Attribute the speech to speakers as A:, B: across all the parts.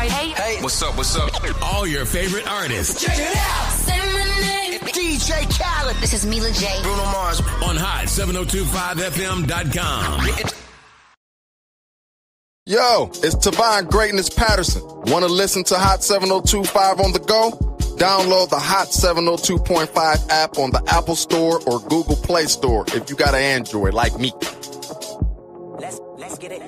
A: Hey, what's up?
B: All your favorite artists.
A: Check it out.
C: Say my name.
A: DJ Khaled.
C: This is Mila J.
A: Bruno Mars.
B: On hot7025fm.com.
D: Yo, it's Tavon Greatness Patterson. Want to listen to Hot 7025 on the go? Download the Hot 702.5 app on the Apple Store or Google Play Store if you got an Android like me.
A: Let's get it.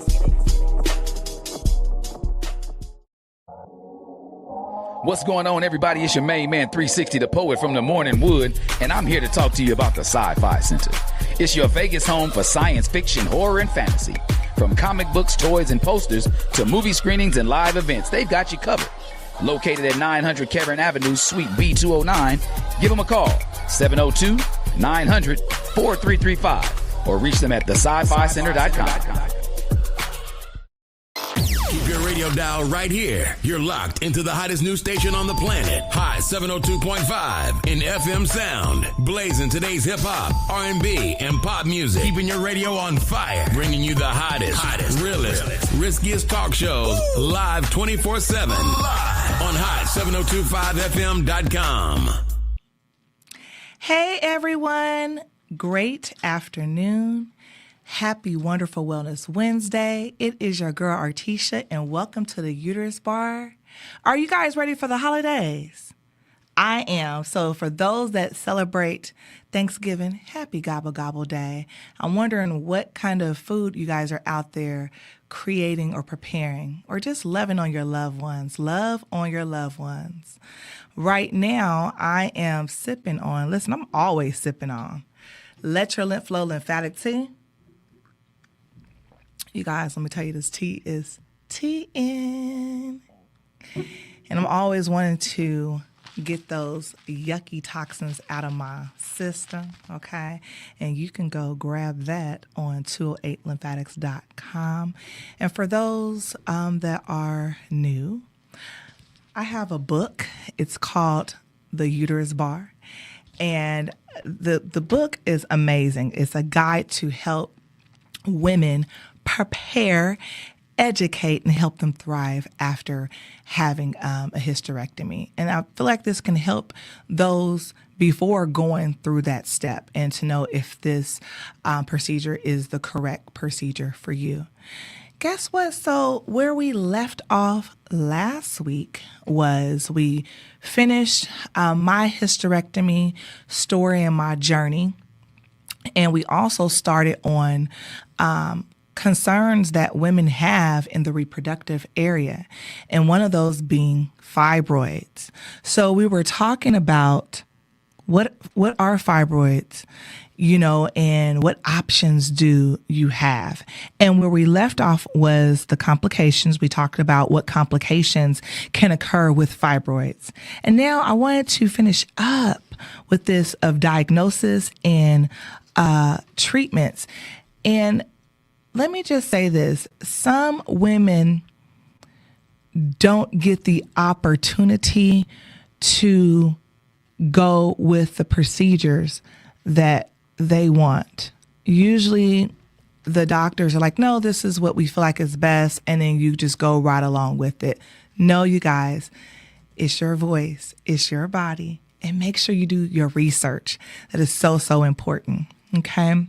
E: What's going on, everybody? It's your main man, 360, the poet from the Morning Wood, and I'm here to talk to you about the Sci-Fi Center. It's your Vegas home for science fiction, horror, and fantasy. From comic books, toys, and posters to movie screenings and live events, they've got you covered. Located at 900 Cameron Avenue, Suite B209, give them a call, 702-900-4335, or reach them at thescificenter.com.
B: Keep your radio dial right here. You're locked into the hottest news station on the planet. Hot 702.5 in FM sound. Blazing today's hip-hop, R&B, and pop music. Keeping your radio on fire. Bringing you the hottest, realest, riskiest talk shows live 24/7. Live on hot7025fm.com.
F: Hey, everyone. Great afternoon. Happy Wonderful Wellness Wednesday. It is your girl Artisha, and welcome to the Uterus Bar. Are you guys ready for the holidays? I am. So for those that celebrate Thanksgiving, happy Gobble Gobble Day. I'm wondering what kind of food you guys are out there creating or preparing, or just loving on your loved ones. Love on your loved ones. Right now, I am sipping on, listen, I'm always sipping on Let Your Lymph Flow Lymphatic Tea. You guys, let me tell you, this tea is tea-in. And I'm always wanting to get those yucky toxins out of my system, okay? And you can go grab that on 208lymphatics.com. And for those that are new, I have a book. It's called The Uterus Bar. And the book is amazing. It's a guide to help women prepare, educate, and help them thrive after having a hysterectomy. And I feel like this can help those before going through that step and to know if this procedure is the correct procedure for you. Guess what? So where we left off last week was we finished my hysterectomy story and my journey. And we also started on concerns that women have in the reproductive area, and one of those being fibroids. So we were talking about what are fibroids, and what options do you have. And where we left off was the complications. We talked about what complications can occur with fibroids. And now I wanted to finish up with this of diagnosis and treatments. And let me just say this. Some women don't get the opportunity to go with the procedures that they want. Usually the doctors are like, no, this is what we feel like is best. And then you just go right along with it. No, you guys, it's your voice, it's your body. And make sure you do your research. That is so, so important. Okay.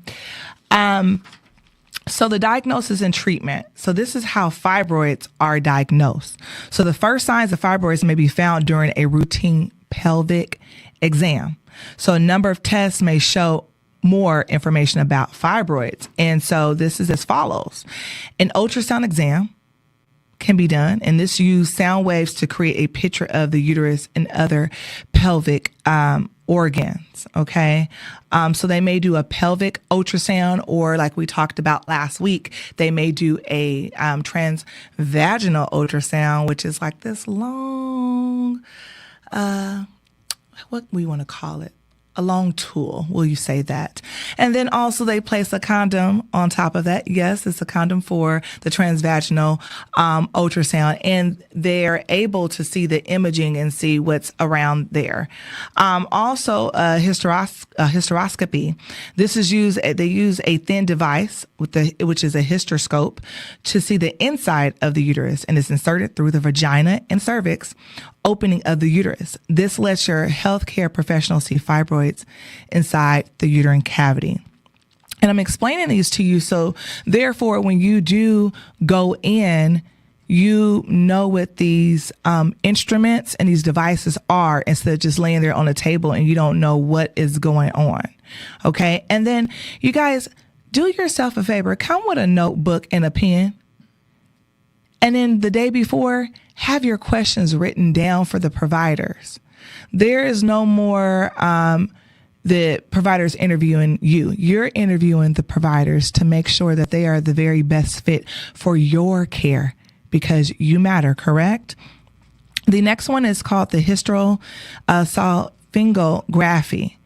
F: So the diagnosis and treatment. So this is how fibroids are diagnosed. So the first signs of fibroids may be found during a routine pelvic exam. So a number of tests may show more information about fibroids. And so this is as follows. An ultrasound exam can be done, and this uses sound waves to create a picture of the uterus and other pelvic organs, okay? So they may do a pelvic ultrasound, or like we talked about last week, they may do a transvaginal ultrasound, which is like this long, what we want to call it, long tool, will you say that? And then also they place a condom on top of that. Yes, it's a condom for the transvaginal ultrasound, and they're able to see the imaging and see what's around there. Also, hysteroscopy. This is used. They use a thin device which is a hysteroscope to see the inside of the uterus, and it's inserted through the vagina and cervix opening of the uterus. This lets your healthcare professional see fibroids inside the uterine cavity. And I'm explaining these to you so therefore when you do go in, you know what these instruments and these devices are, instead of just laying there on a table and you don't know what is going on. Okay. And then you guys, do yourself a favor, come with a notebook and a pen. And then the day before, have your questions written down for the providers. There is no more the providers interviewing you. You're interviewing the providers to make sure that they are the very best fit for your care, because you matter, correct? The next one is called the hysterosalpingography.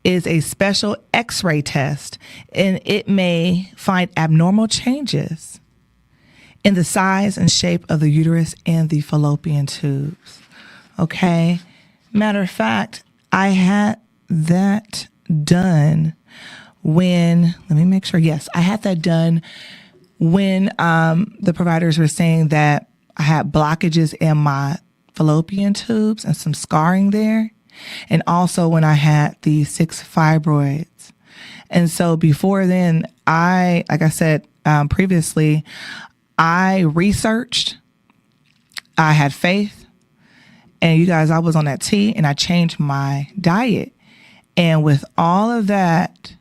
F: Is a special X-ray test, and it may find abnormal changes in the size and shape of the uterus and the fallopian tubes. Okay. Matter of fact, I had that done when, let me make sure. Yes, I had that done when the providers were saying that I had blockages in my fallopian tubes and some scarring there. And also when I had the 6 fibroids. And so before then, like I said previously, I researched, I had faith, and you guys, I was on that tea, and I changed my diet. And with all of that,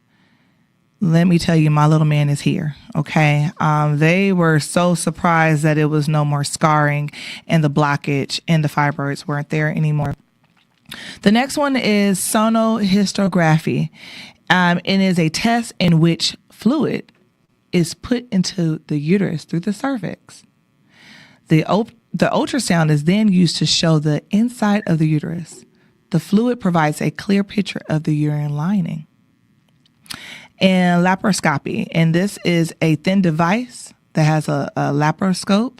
F: let me tell you, my little man is here. Okay. They were so surprised that it was no more scarring and the blockage and the fibroids weren't there anymore. The next one is sonohysterography. It is a test in which fluid is put into the uterus through the cervix. The ultrasound is then used to show the inside of the uterus. The fluid provides a clear picture of the uterine lining. And laparoscopy, and this is a thin device that has a laparoscope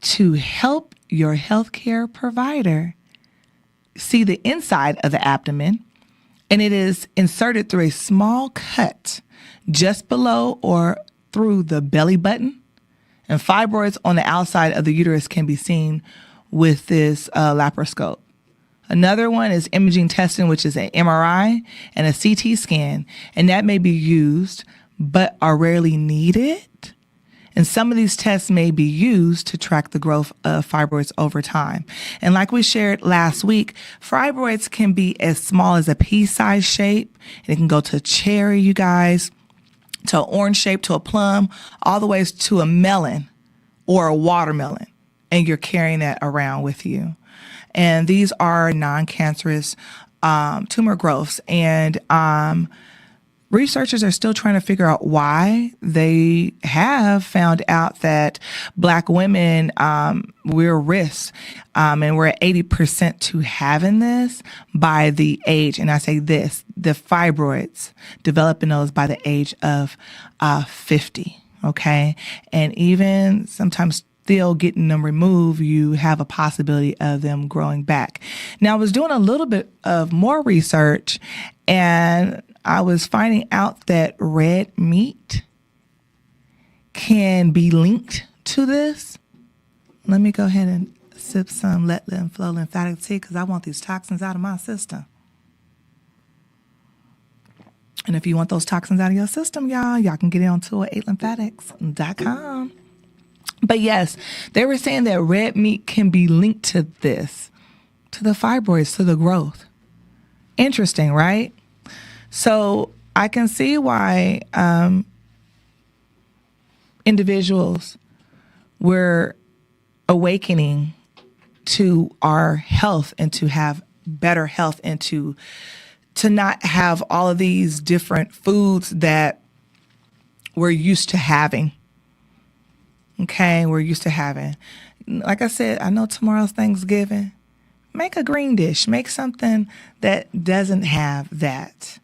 F: to help your healthcare provider see the inside of the abdomen, and it is inserted through a small cut just below or through the belly button. And fibroids on the outside of the uterus can be seen with this laparoscope. Another one is imaging testing, which is an MRI and a CT scan, and that may be used but are rarely needed. And some of these tests may be used to track the growth of fibroids over time. And like we shared last week, fibroids can be as small as a pea-sized shape. And it can go to cherry, you guys, to an orange shape, to a plum, all the way to a melon or a watermelon. And you're carrying that around with you. And these are non-cancerous tumor growths. And researchers are still trying to figure out why. They have found out that Black women, we're risk, and we're at 80% to having this by the age, and I say this, the fibroids, developing those by the age of 50, okay? And even sometimes still getting them removed, you have a possibility of them growing back. Now, I was doing a little bit of more research, and I was finding out that red meat can be linked to this. Let me go ahead and sip some Let Them Flow lymphatic tea because I want these toxins out of my system. And if you want those toxins out of your system, y'all can get it on tour8lymphatics.com. But yes, they were saying that red meat can be linked to this, to the fibroids, to the growth. Interesting, right? So I can see why individuals were awakening to our health and to have better health and to not have all of these different foods that we're used to having. Okay, we're used to having. Like I said, I know tomorrow's Thanksgiving. make a green dish. Make something that doesn't have that.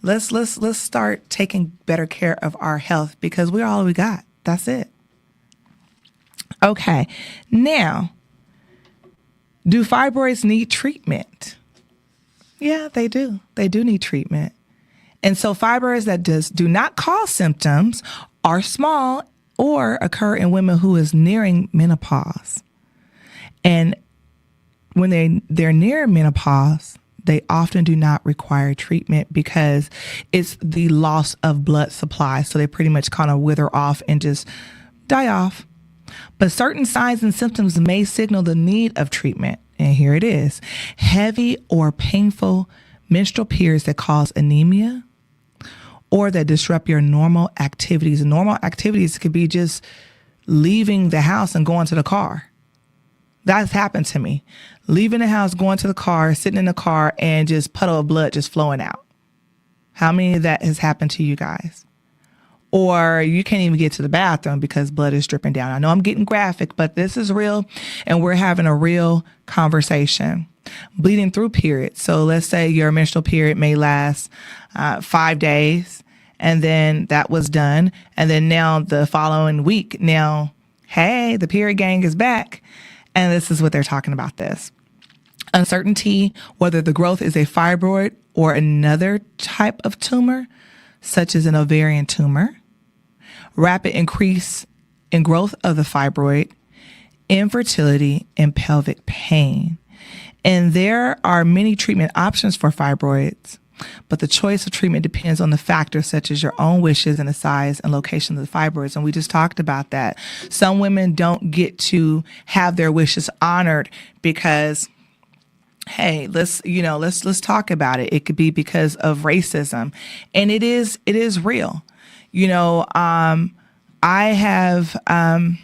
F: Let's start taking better care of our health because we're all we got. That's it. Okay. Now, do fibroids need treatment? Yeah, they do. They do need treatment. And so fibroids that do not cause symptoms are small or occur in women who is nearing menopause. And when they're near menopause, they often do not require treatment because it's the loss of blood supply. So they pretty much kind of wither off and just die off. But certain signs and symptoms may signal the need of treatment. And here it is. Heavy or painful menstrual periods that cause anemia or that disrupt your normal activities. And normal activities could be just leaving the house and going to the car. That's happened to me. Leaving the house, going to the car, sitting in the car, and just puddle of blood just flowing out. How many of that has happened to you guys? Or you can't even get to the bathroom because blood is dripping down. I know I'm getting graphic, but this is real, and we're having a real conversation. Bleeding through periods. So let's say your menstrual period may last 5 days, and then that was done. And then now the following week, now, hey, the period gang is back. And this is what they're talking about this. Uncertainty, whether the growth is a fibroid or another type of tumor, such as an ovarian tumor. Rapid increase in growth of the fibroid, infertility, and pelvic pain. And there are many treatment options for fibroids, but the choice of treatment depends on the factors such as your own wishes and the size and location of the fibroids. And we just talked about that. Some women don't get to have their wishes honored because, hey, let's talk about it. It could be because of racism, and it is real. I have, I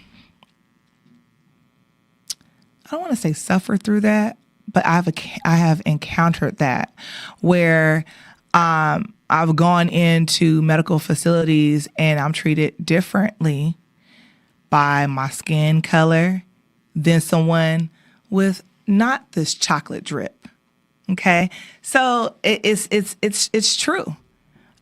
F: don't want to say suffered through that, but I have encountered that where I've gone into medical facilities and I'm treated differently by my skin color than someone with not this chocolate drip. Okay, so it's true.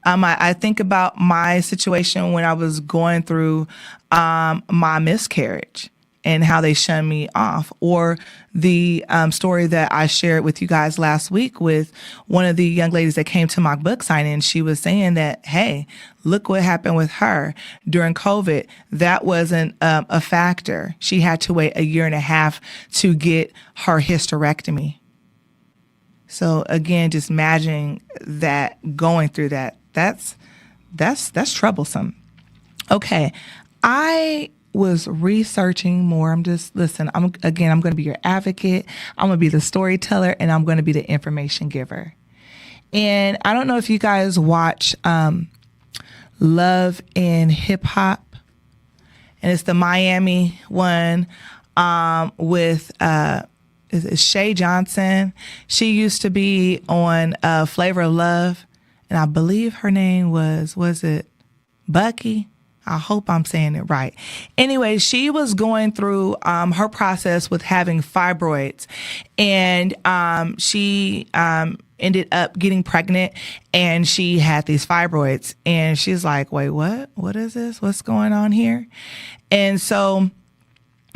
F: I think about my situation when I was going through my miscarriage and how they shunned me off, or the story that I shared with you guys last week with one of the young ladies that came to my book signing. She was saying that, hey, look what happened with her during COVID. That wasn't a factor. She had to wait 1.5 years to get her hysterectomy. So again, just imagining that, going through that, that's troublesome. Okay, I was researching more. I'm going to be your advocate. I'm going to be the storyteller, and I'm going to be the information giver. And I don't know if you guys watch Love and Hip Hop, and it's the Miami one with Shay Johnson. She used to be on Flavor of Love, and I believe her name was it Bucky? I hope I'm saying it right. Anyway, she was going through her process with having fibroids, and she ended up getting pregnant, and she had these fibroids, and she's like, wait, what? What is this? What's going on here? And so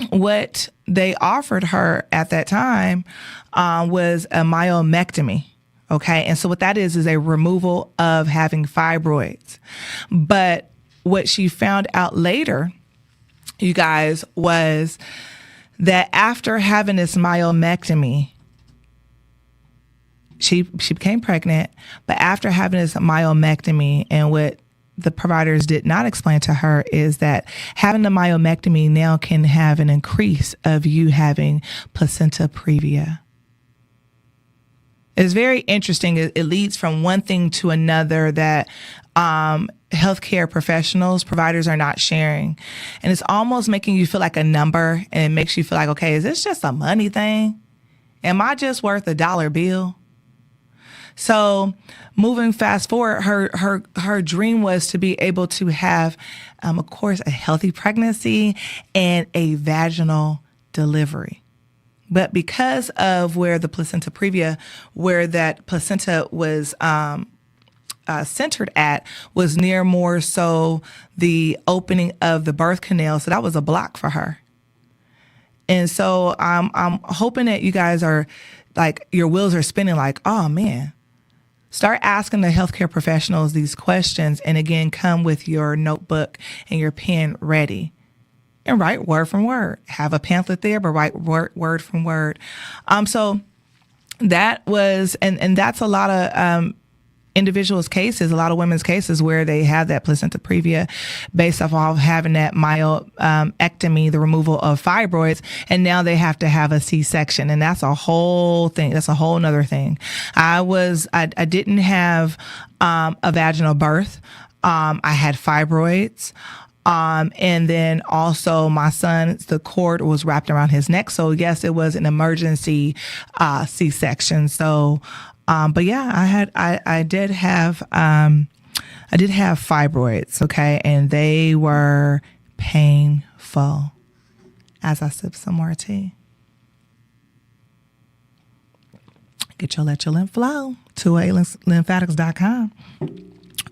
F: what they offered her at that time was a myomectomy. Okay. And so what that is a removal of having fibroids. But what she found out later, you guys, was that after having this myomectomy, she became pregnant, but after having this myomectomy, and what the providers did not explain to her is that having the myomectomy now can have an increase of you having placenta previa. It's very interesting. It leads from one thing to another that healthcare professionals, providers are not sharing. And it's almost making you feel like a number, and it makes you feel like, okay, is this just a money thing? Am I just worth $1 bill? So moving fast forward, her dream was to be able to have, of course, a healthy pregnancy and a vaginal delivery. But because of where the placenta previa, where that placenta was centered at, was near more so the opening of the birth canal. So that was a block for her. And so I'm hoping that you guys are like, your wheels are spinning like, oh man, start asking the healthcare professionals these questions. And again, come with your notebook and your pen ready. And write word from word. Have a pamphlet there, but write word from word. So that was, and that's a lot of individuals' cases, a lot of women's cases where they have that placenta previa based off of having that myomectomy, the removal of fibroids, and now they have to have a C-section, and that's a whole thing. That's a whole nother thing. I didn't have a vaginal birth. I had fibroids. And then also my son, the cord was wrapped around his neck. So yes, it was an emergency, C-section. So, but yeah, I did have fibroids. Okay. And they were painful as I sip some more tea. Let your lymph flow. 2alymphatics.com.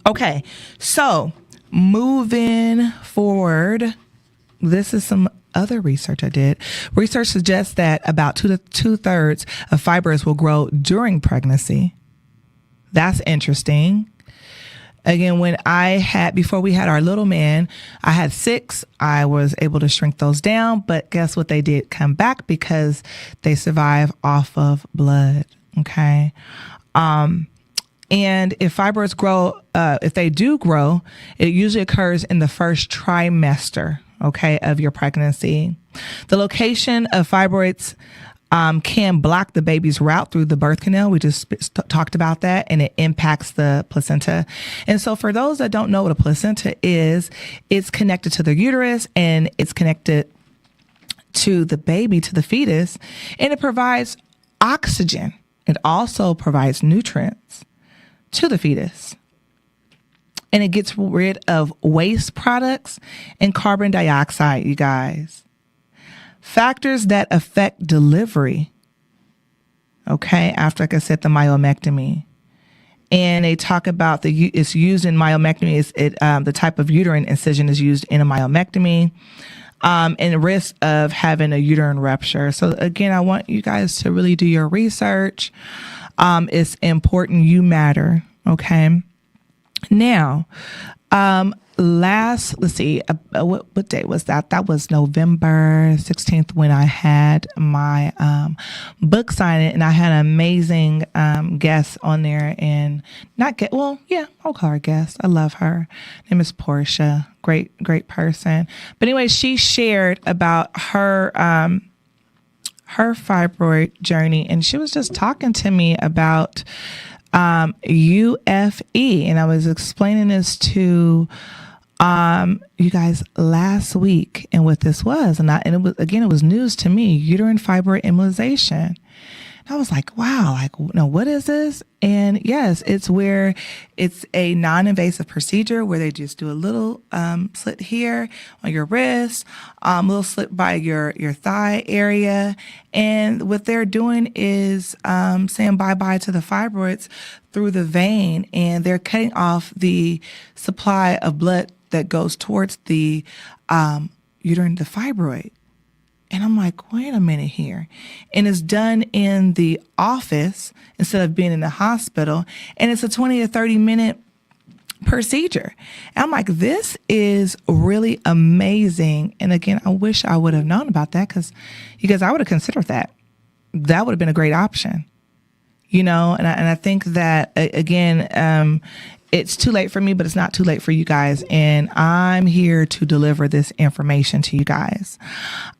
F: Okay. So, moving forward, this is some other research I did. Research suggests that about 2 to 2/3 of fibroids will grow during pregnancy. That's interesting. Again, before we had our little man, I had 6. I was able to shrink those down, but guess what? They did come back because they survive off of blood. Okay. And if fibroids grow, if they do grow, it usually occurs in the first trimester, okay, of your pregnancy. The location of fibroids can block the baby's route through the birth canal. We just talked about that, and it impacts the placenta. And so for those that don't know what a placenta is, it's connected to the uterus, and it's connected to the baby, to the fetus, and it provides oxygen. It also provides nutrients to the fetus. And it gets rid of waste products and carbon dioxide, you guys. Factors that affect delivery. Okay, after, like I said, the myomectomy. And they talk about it's used in myomectomy. The type of uterine incision is used in a myomectomy. And risk of having a uterine rupture. So again, I want you guys to really do your research. It's important. You matter. Okay. Now, let's see, what day was that? That was November 16th when I had my book signing, and I had an amazing guest on there, and I'll call her guest. I love her. Her name is Portia. Great person. But anyway, she shared about her fibroid journey, and she was just talking to me about UFE, and I was explaining this to you guys last week and what this was, and it was news to me, uterine fibroid embolization. And I was like, wow, what is this? And yes, it's where it's a non-invasive procedure where they just do a little slit here on your wrist, a little slit by your thigh area. And what they're doing is saying bye-bye to the fibroids through the vein, and they're cutting off the supply of blood that goes towards the uterine, the fibroid. And I'm like, wait a minute here. And it's done in the office instead of being in the hospital. And it's a 20 to 30 minute procedure. And I'm like, this is really amazing. And again, I wish I would have known about that because I would have considered that. That would have been a great option. And I think that, again, it's too late for me, but it's not too late for you guys. And I'm here to deliver this information to you guys.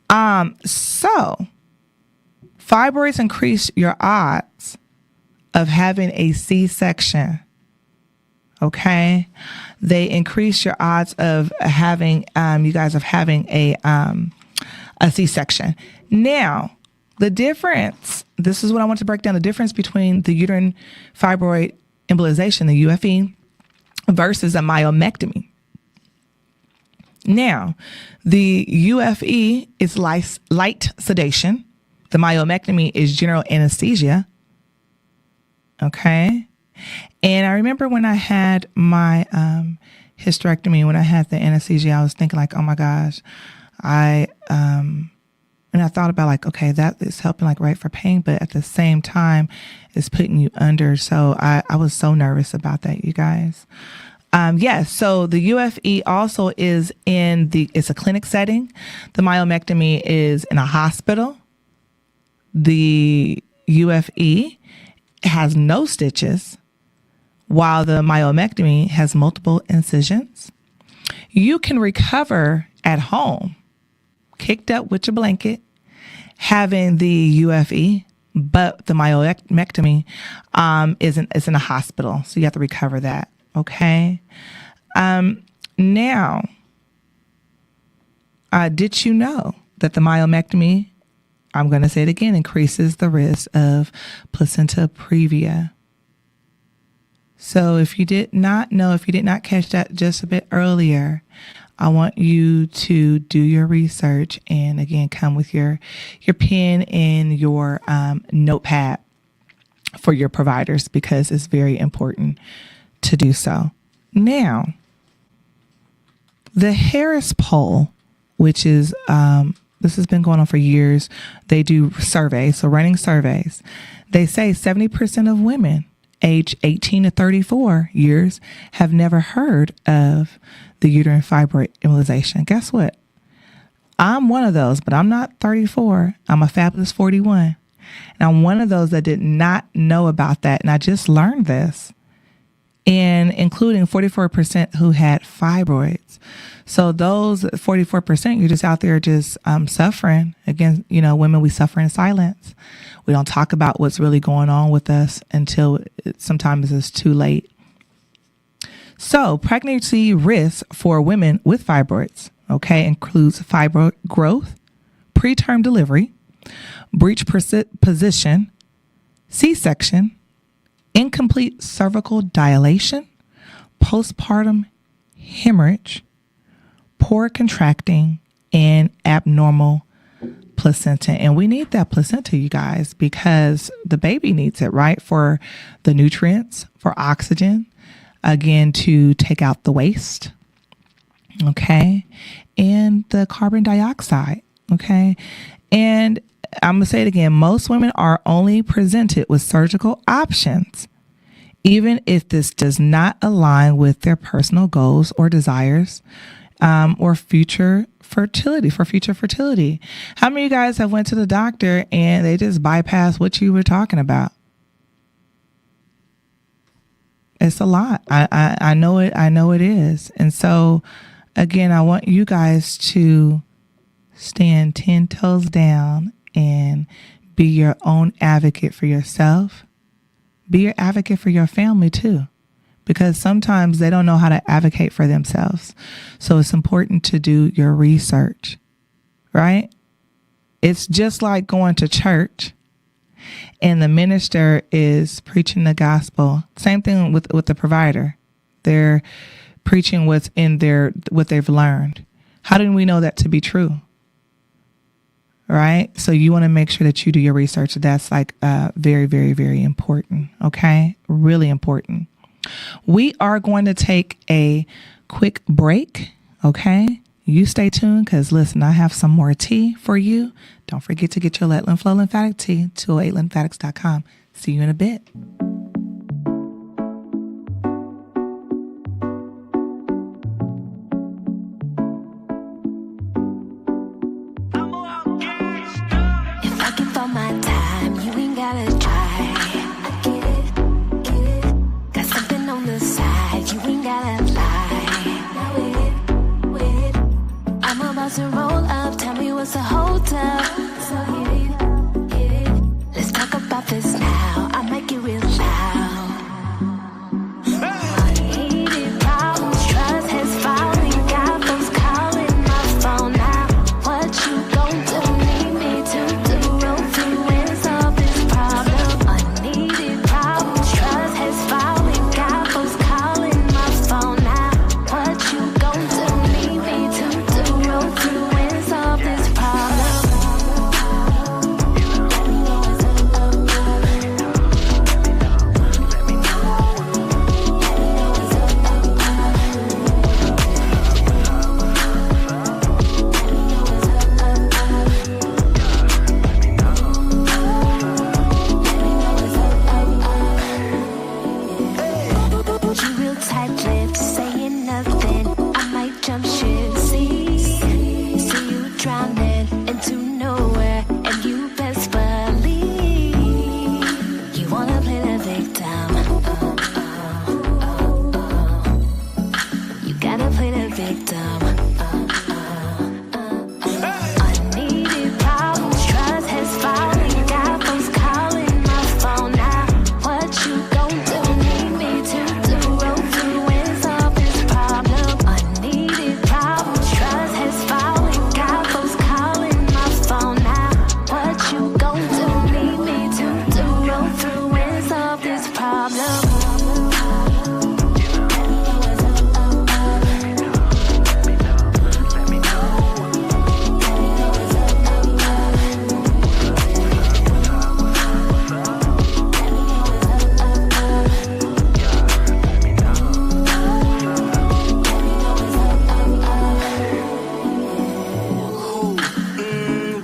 F: So fibroids increase your odds of having a C-section. Okay. They increase your odds of having, a C-section. Now, the difference, this is what I want to break down, the difference between the uterine fibroid embolization, the UFE, versus a myomectomy. Now, the UFE is light sedation, The myomectomy is general anesthesia. Okay. And I remember when I had my hysterectomy, when I had the anesthesia, I was thinking like, oh my gosh, and I thought about like, okay, that is helping like right for pain, but at the same time, it's putting you under. So I was so nervous about that, you guys. Yes. So the UFE also is it's a clinic setting. The myomectomy is in a hospital. The UFE has no stitches, while the myomectomy has multiple incisions. You can recover at home, kicked up with your blanket, having the UFE, but the myomectomy is in a hospital. So you have to recover that. Okay. Now, did you know that the myomectomy, I'm going to say it again, increases the risk of placenta previa? So if you did not know, if you did not catch that just a bit earlier, I want you to do your research and again, come with your pen and your notepad for your providers, because it's very important to do so. Now, the Harris poll, which is, this has been going on for years. They do surveys, so running surveys. They say 70% of women age 18 to 34 years have never heard of the uterine fibroid embolization. Guess what? I'm one of those, but I'm not 34. I'm a fabulous 41. And I'm one of those that did not know about that. And I just learned this, and including 44% who had fibroids. So those 44%, you're just out there just suffering. Again, women, we suffer in silence. We don't talk about what's really going on with us until sometimes it's too late. So pregnancy risk for women with fibroids, okay, includes fibroid growth, preterm delivery, breech position, C-section, incomplete cervical dilation, postpartum hemorrhage, poor contracting, and abnormal placenta. And we need that placenta, you guys, because the baby needs it, right? For the nutrients, for oxygen, again, to take out the waste, okay? And the carbon dioxide, okay? And I'm going to say it again. Most women are only presented with surgical options, even if this does not align with their personal goals or desires, or future fertility. How many of you guys have went to the doctor and they just bypassed what you were talking about? It's a lot. I know it. I know it is. And so, again, I want you guys to stand 10 toes down and be your own advocate for yourself. Be your advocate for your family too, because sometimes they don't know how to advocate for themselves. So it's important to do your research, right? It's just like going to church and the minister is preaching the gospel. Same thing with the provider. They're preaching what they've learned. How do we know that to be true? Right? So you want to make sure that you do your research. That's like very, very, very important. Okay? Really important. We are going to take a quick break. Okay? You stay tuned, because listen, I have some more tea for you. Don't forget to get your Let Lymph Flow Lymphatic Tea, 208lymphatics.com. See you in a bit.
C: If I give all my time, you ain't gotta try. I get it. Got something on the side, you ain't gotta lie. Now with it. I'm about to roll up, tell me what's the hold up. So get it. Let's talk about this now, I make it real loud. Unneeded problems, trust has fallen, got folks calling my phone now. What you gon' do? Need me to do roll through and solve this problem. Unneeded problems, trust has fallen, got folks calling my phone now. What you gon' do? Need me to do roll through and solve this problem. drowning into nowhere, and you best believe you wanna play the victim. You gotta play the victim. Unneeded problems, trust has fallen. Got folks calling my phone now. What you gon' do? Need me to do? Roll through and solve this problem. Unneeded problems, trust has fallen. Got folks calling my phone now. What you gon' do? Need me to do? Roll through and solve this problem.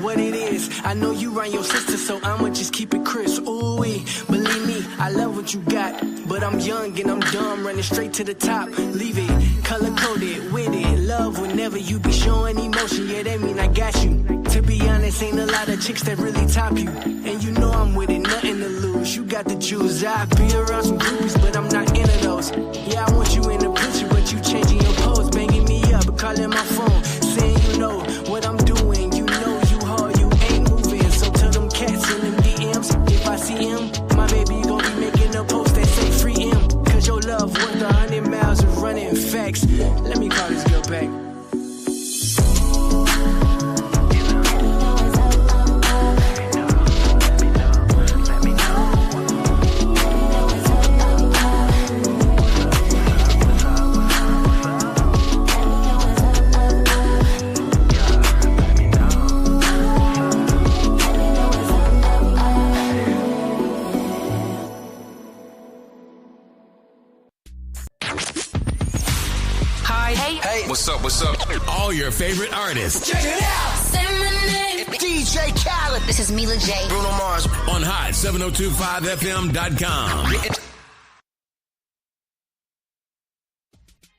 G: What it is, I know you run your sister, so I'ma just keep it crisp. Ooh, believe me, I love what you got, but I'm young and I'm dumb, running straight to the top. Leave it color coded with it. Love whenever you be showing emotion, yeah, that mean I got you. To be honest, ain't a lot of chicks that really top you, and you know I'm with it, nothing to lose. You got the juice. I be around some groupies, but I'm not into those. Yeah, I want you in the picture, but you changing your pose, banging me up, calling my phone, saying you know what I'm doing. You know you hard, you ain't moving. So tell them cats in them DMs, if I see him, my baby gon' be making a post that say free him. Cause your love worth 100 miles of running facts. Let me call this girl back.
A: What's up? What's up?
B: All your favorite artists
A: Check it out.
C: Say my name.
A: DJ Khaled.
C: This is Mila J.
A: Bruno Mars.
B: on hot7025fm.com.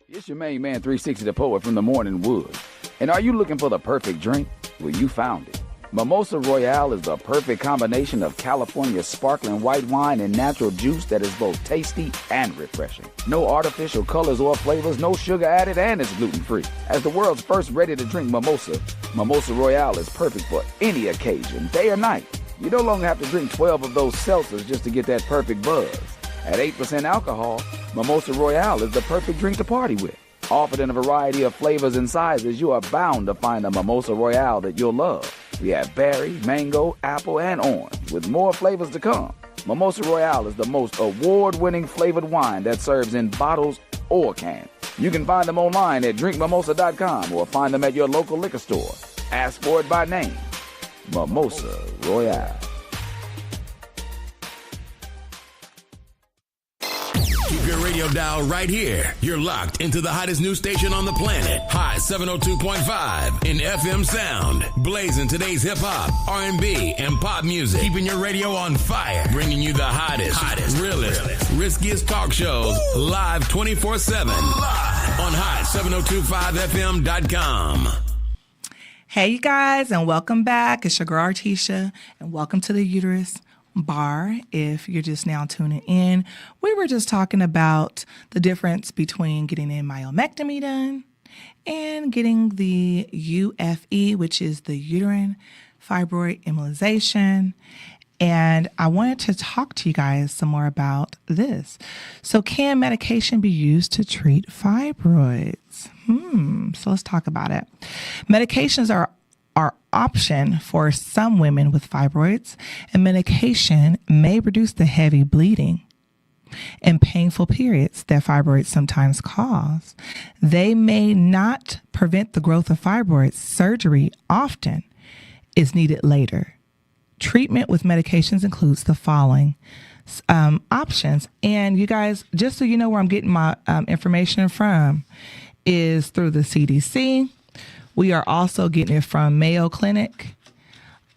E: It's your main man, 360 the Poet from the Morning Wood. And are you looking for the perfect drink? Well, you found it. Mimosa Royale is the perfect combination of California sparkling white wine and natural juice that is both tasty and refreshing. No artificial colors or flavors, no sugar added, and it's gluten-free. As the world's first ready-to-drink mimosa, Mimosa Royale is perfect for any occasion, day or night. You no longer have to drink 12 of those seltzers just to get that perfect buzz. At 8% alcohol, Mimosa Royale is the perfect drink to party with. Offered in a variety of flavors and sizes, you are bound to find a Mimosa Royale that you'll love. We have berry, mango, apple, and orange, with more flavors to come. Mimosa Royale is the most award-winning flavored wine that serves in bottles or cans. You can find them online at drinkmimosa.com or find them at your local liquor store. Ask for it by name. Mimosa Royale.
B: Keep your radio dial right here. You're locked into the hottest news station on the planet. Hot 702.5 in FM sound. Blazing today's hip hop, R&B, and pop music. Keeping your radio on fire. Bringing you the hottest, realest, riskiest talk shows live 24/7 on hot7025fm.com.
F: Hey, you guys, and welcome back. It's your girl Artisha, and welcome to the Uterus Bar. If you're just now tuning in, we were just talking about the difference between getting a myomectomy done and getting the UFE, which is the uterine fibroid embolization. And I wanted to talk to you guys some more about this. So can medication be used to treat fibroids? So let's talk about it. Medications are option for some women with fibroids, and medication may reduce the heavy bleeding and painful periods that fibroids sometimes cause. They may not prevent the growth of fibroids. Surgery often is needed later. Treatment with medications includes the following options. And you guys, just so you know where I'm getting my information from, is through the CDC. We are also getting it from Mayo Clinic.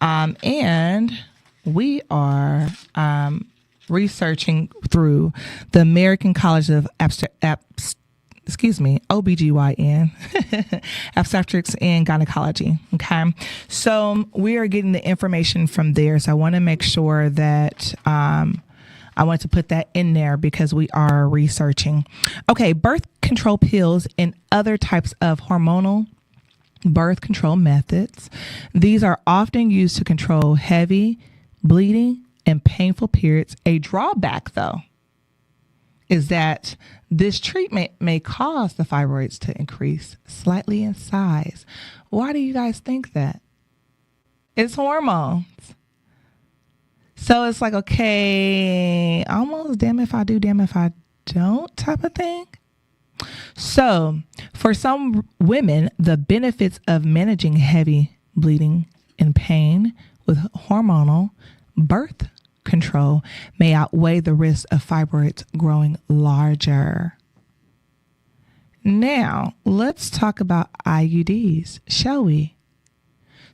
F: And we are researching through the American College of OBGYN, obstetrics and gynecology. Okay. So we are getting the information from there. So I want to make sure that, I want to put that in there because we are researching. Okay. Birth control pills and other types of hormonal birth control methods. These are often used to control heavy bleeding and painful periods. A drawback, though, is that this treatment may cause the fibroids to increase slightly in size. Why do you guys think that? It's hormones. So it's like, okay, almost damn if I do, damn if I don't type of thing. So for some women, the benefits of managing heavy bleeding and pain with hormonal birth control may outweigh the risk of fibroids growing larger. Now, let's talk about IUDs, shall we?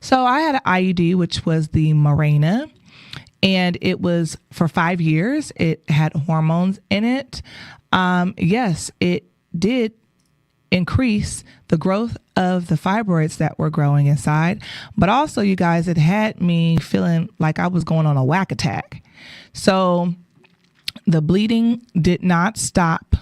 F: So I had an IUD, which was the Mirena, and it was for 5 years. It had hormones in it. Yes, it did increase the growth of the fibroids that were growing inside. But also, you guys, it had me feeling like I was going on a whack attack. So the bleeding did not stop.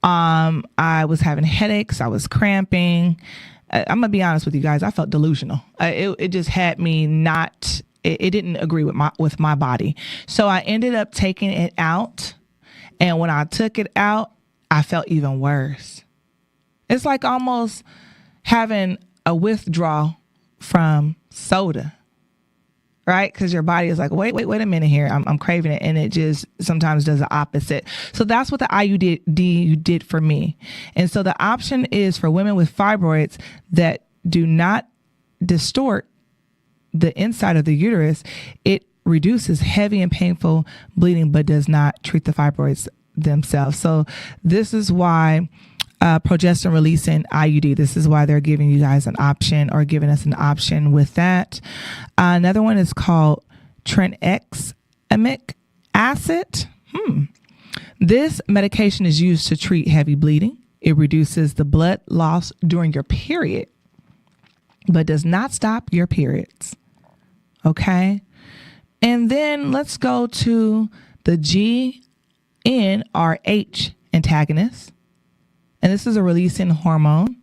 F: I was having headaches. I was cramping. I'm going to be honest with you guys. I felt delusional. It just had me not, it didn't agree with my body. So I ended up taking it out. And when I took it out, I felt even worse. It's like almost having a withdrawal from soda, right? Because your body is like, wait a minute here. I'm craving it. And it just sometimes does the opposite. So that's what the IUD did for me. And so the option is for women with fibroids that do not distort the inside of the uterus. It reduces heavy and painful bleeding, but does not treat the fibroids themselves. So this is why progesterone releasing IUD, this is why they're giving you guys an option or giving us an option with that. Another one is called tranexamic acid. This medication is used to treat heavy bleeding. It reduces the blood loss during your period, but does not stop your periods. Okay. And then let's go to the GnRH antagonist. And this is a releasing hormone,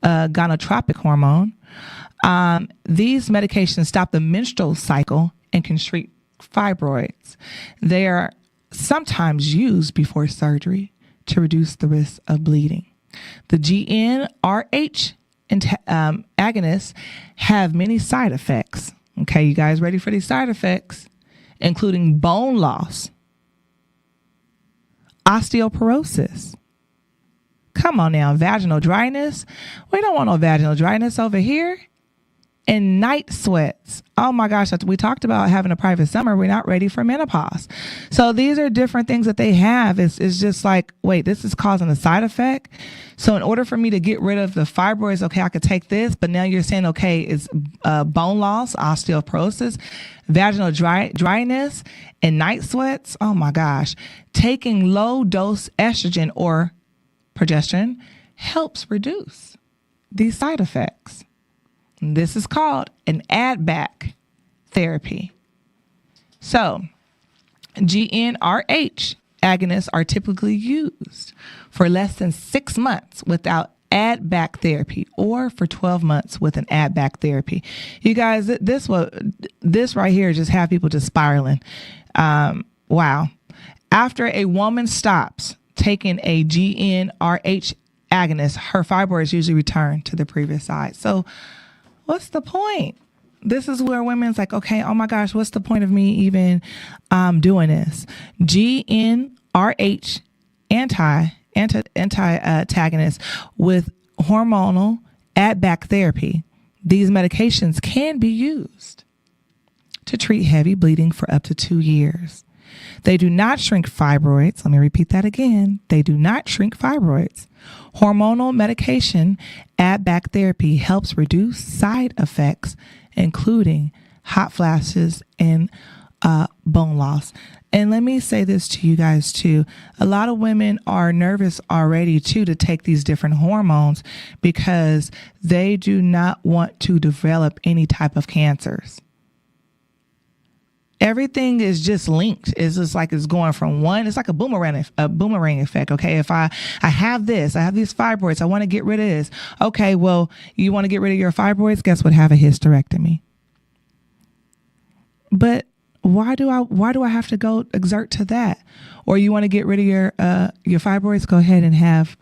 F: gonadotropic hormone. These medications stop the menstrual cycle and can treat fibroids. They are sometimes used before surgery to reduce the risk of bleeding. The GnRH agonists have many side effects. Okay, you guys ready for these side effects? Including bone loss, osteoporosis. Come on now, vaginal dryness. We don't want no vaginal dryness over here. And night sweats. Oh my gosh, we talked about having a private summer. We're not ready for menopause. So these are different things that they have. It's just like, wait, this is causing a side effect. So in order for me to get rid of the fibroids, okay, I could take this, but now you're saying, okay, it's bone loss, osteoporosis, vaginal dryness, and night sweats. Oh my gosh. Taking low dose estrogen or progesterone helps reduce these side effects. This is called an add-back therapy. So, GnRH agonists are typically used for less than 6 months without add-back therapy, or for 12 months with an add-back therapy. You guys, this right here just have people just spiraling. Wow. After a woman stops taking a GnRH agonist, her fibroids usually return to the previous size. So, what's the point? This is where women's like, okay, oh my gosh, what's the point of me even doing this? GnRH antagonist with hormonal add-back therapy. These medications can be used to treat heavy bleeding for up to 2 years. They do not shrink fibroids. Let me repeat that again. They do not shrink fibroids. Hormonal medication add-back therapy helps reduce side effects, including hot flashes and bone loss. And let me say this to you guys too. A lot of women are nervous already too to take these different hormones because they do not want to develop any type of cancers. Everything is just linked. It's just like it's going from one. It's like a boomerang effect. Okay, if I have this, I have these fibroids. I want to get rid of this. Okay, well, you want to get rid of your fibroids? Guess what? Have a hysterectomy. But why do I have to go exert to that? Or you want to get rid of your fibroids? Go ahead and have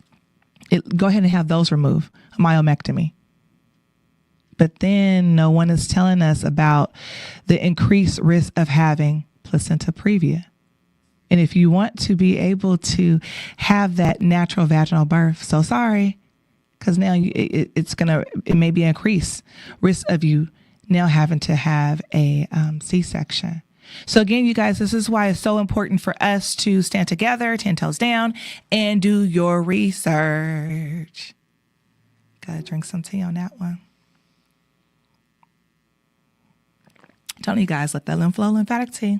F: those removed. A myomectomy. But then no one is telling us about the increased risk of having placenta previa. And if you want to be able to have that natural vaginal birth, so sorry, because now it may be increased risk of you now having to have a C-section. So again, you guys, this is why it's so important for us to stand together, 10 toes down, and do your research. Gotta drink some tea on that one. Telling you guys, let that lymph flow lymphatic tea.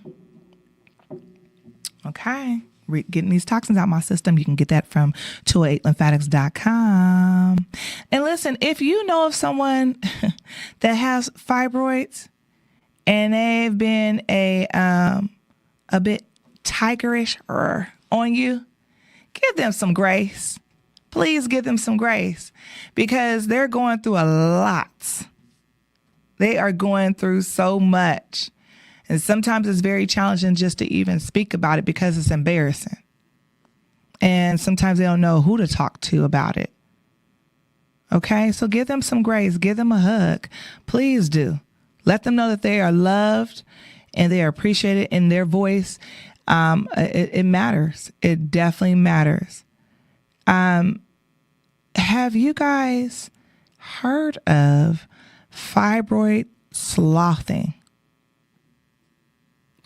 F: Okay. Getting these toxins out my system. You can get that from 208lymphatics.com. And listen, if you know of someone that has fibroids and they've been a bit tigerish on you, give them some grace. Please give them some grace because they're going through a lot. They are going through so much. And sometimes it's very challenging just to even speak about it because it's embarrassing. And sometimes they don't know who to talk to about it. Okay, so give them some grace. Give them a hug. Please do. Let them know that they are loved and they are appreciated in their voice. It matters. It definitely matters. Have you guys heard of fibroid sloughing?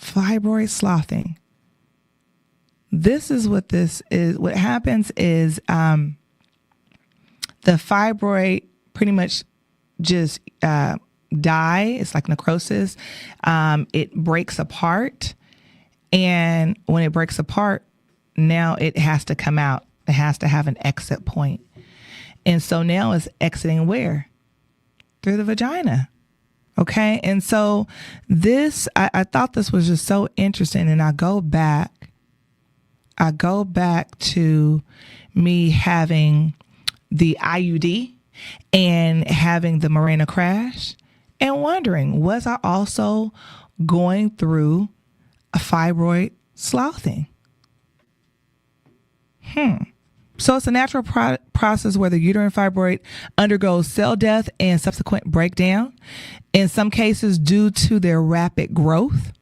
F: Fibroid sloughing. This is what this is. What happens is the fibroid pretty much just die. It's like necrosis. It breaks apart. And when it breaks apart, now it has to come out. It has to have an exit point. And so now it's exiting where? Through the vagina. Okay. And so this, I thought this was just so interesting. And I go back to me having the IUD and having the Mirena crash and wondering, was I also going through a fibroid sloughing? So it's a natural process where the uterine fibroid undergoes cell death and subsequent breakdown. In some cases, due to their rapid growth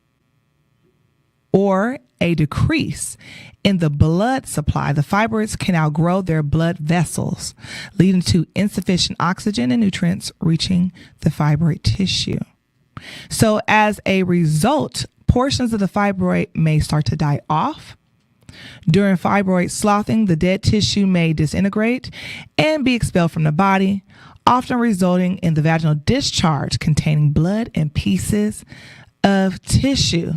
F: or a decrease in the blood supply, the fibroids can outgrow their blood vessels, leading to insufficient oxygen and nutrients reaching the fibroid tissue. So as a result, portions of the fibroid may start to die off. During fibroid sloughing, the dead tissue may disintegrate and be expelled from the body, often resulting in the vaginal discharge containing blood and pieces of tissue.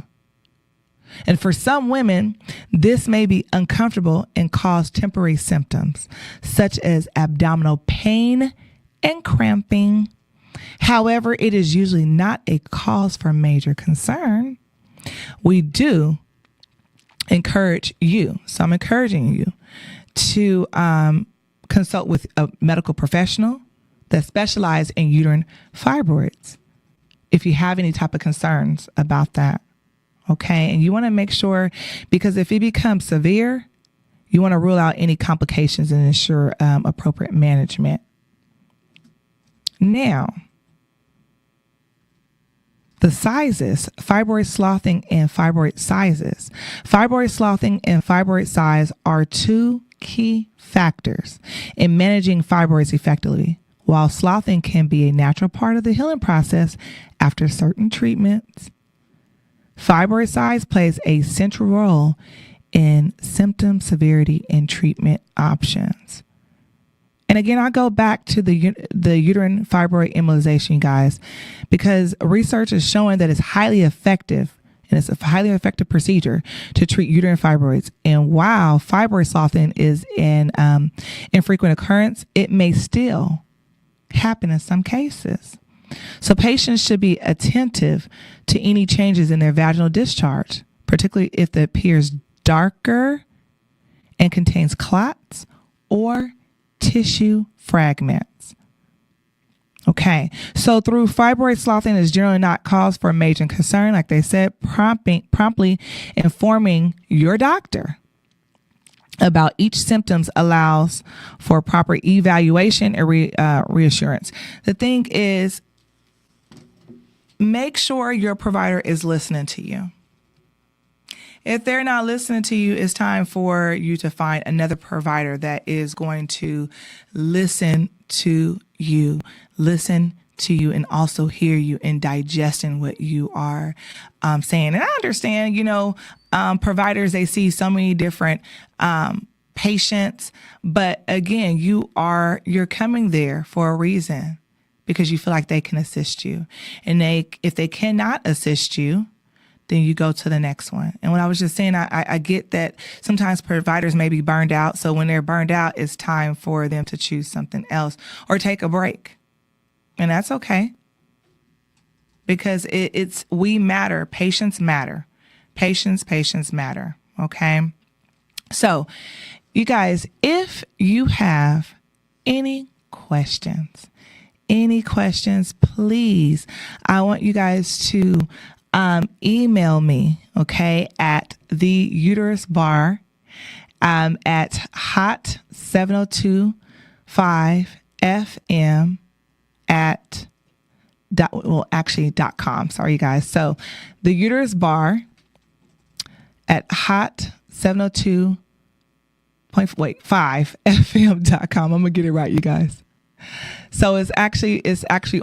F: And for some women, this may be uncomfortable and cause temporary symptoms, such as abdominal pain and cramping. However, it is usually not a cause for major concern. We do encourage you. So I'm encouraging you to consult with a medical professional that specializes in uterine fibroids if you have any type of concerns about that. Okay. And you want to make sure, because if it becomes severe, you want to rule out any complications and ensure appropriate management. Now, the sizes, fibroid sloughing and fibroid sizes. Fibroid sloughing and fibroid size are two key factors in managing fibroids effectively. While sloughing can be a natural part of the healing process after certain treatments, fibroid size plays a central role in symptom severity and treatment options. And again, I'll go back to the uterine fibroid embolization, guys, because research is showing that it's highly effective and it's a highly effective procedure to treat uterine fibroids. And while fibroid softening is an infrequent occurrence, it may still happen in some cases. So patients should be attentive to any changes in their vaginal discharge, particularly if it appears darker and contains clots or tissue fragments. Okay, so through fibroid softening is generally not cause for major concern, like they said, promptly informing your doctor about each symptoms allows for proper evaluation and reassurance. The thing is, make sure your provider is listening to you. If they're not listening to you, it's time for you to find another provider that is going to listen to you, and also hear you and digesting what you are saying. And I understand, providers, they see so many different patients, but again, you're coming there for a reason, because you feel like they can assist you. And if they cannot assist you, then you go to the next one. And what I was just saying, I get that sometimes providers may be burned out. So when they're burned out, it's time for them to choose something else or take a break. And that's okay. Because we matter. Patients matter. Patients matter. Okay. So you guys, if you have any questions, please, I want you guys to email me, okay, at the Uterus Bar at hot7025fm at .com. Sorry, you guys. So the Uterus Bar at hot702.5fm.com. I'm gonna get it right, you guys. So it's actually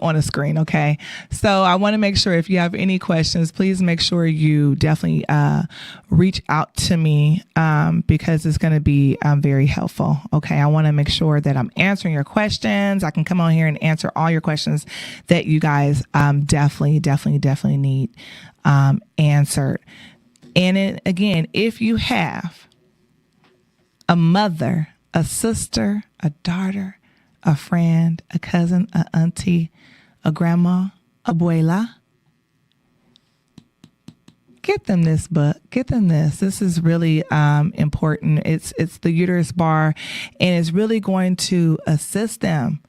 F: on the screen. Okay. So I want to make sure, if you have any questions, please make sure you definitely reach out to me because it's going to be very helpful. Okay. I want to make sure that I'm answering your questions. I can come on here and answer all your questions that you guys definitely need answered. And again, if you have a mother, a sister, a daughter, a friend, a cousin, a auntie, a grandma, abuela, get them this book. Get them this. This is really important. It's the Uterus Bar, and it's really going to assist them.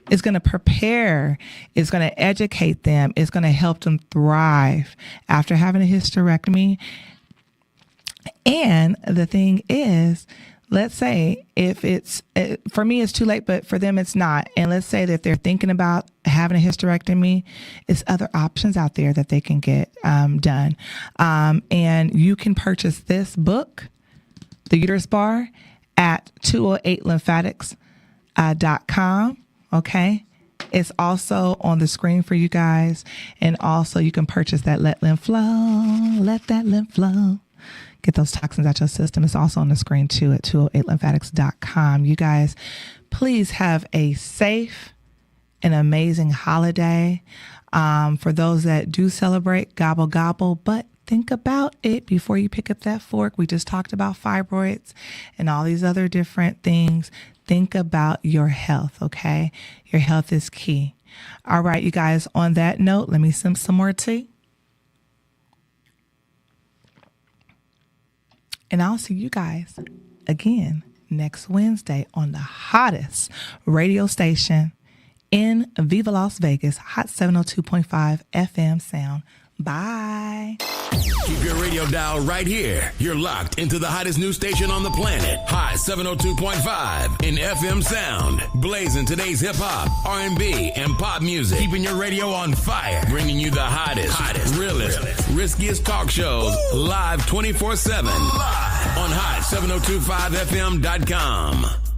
F: It's going to prepare. It's going to educate them. It's going to help them thrive after having a hysterectomy. And the thing is, let's say if for me, it's too late, but for them, it's not. And let's say that they're thinking about having a hysterectomy, it's other options out there that they can get done. And you can purchase this book, The Uterus Bar, at 208lymphatics.com. Okay. It's also on the screen for you guys. And also you can purchase that Let Lymph Flow. Let that lymph flow. Get those toxins out your system. It's also on the screen too at 208lymphatics.com. You guys, please have a safe and amazing holiday. For those that do celebrate, gobble, gobble, but think about it before you pick up that fork. We just talked about fibroids and all these other different things. Think about your health, okay? Your health is key. All right, you guys, on that note, let me sip some more tea. And I'll see you guys again next Wednesday on the hottest radio station in Viva Las Vegas, Hot 702.5 FM sound. Bye.
B: Keep your radio dial right here. You're locked into the hottest news station on the planet. Hot 702.5 in FM sound. Blazing today's hip hop, R&B, and pop music. Keeping your radio on fire. Bringing you the hottest, realest, riskiest talk shows live 24/7 on hot702.5fm.com.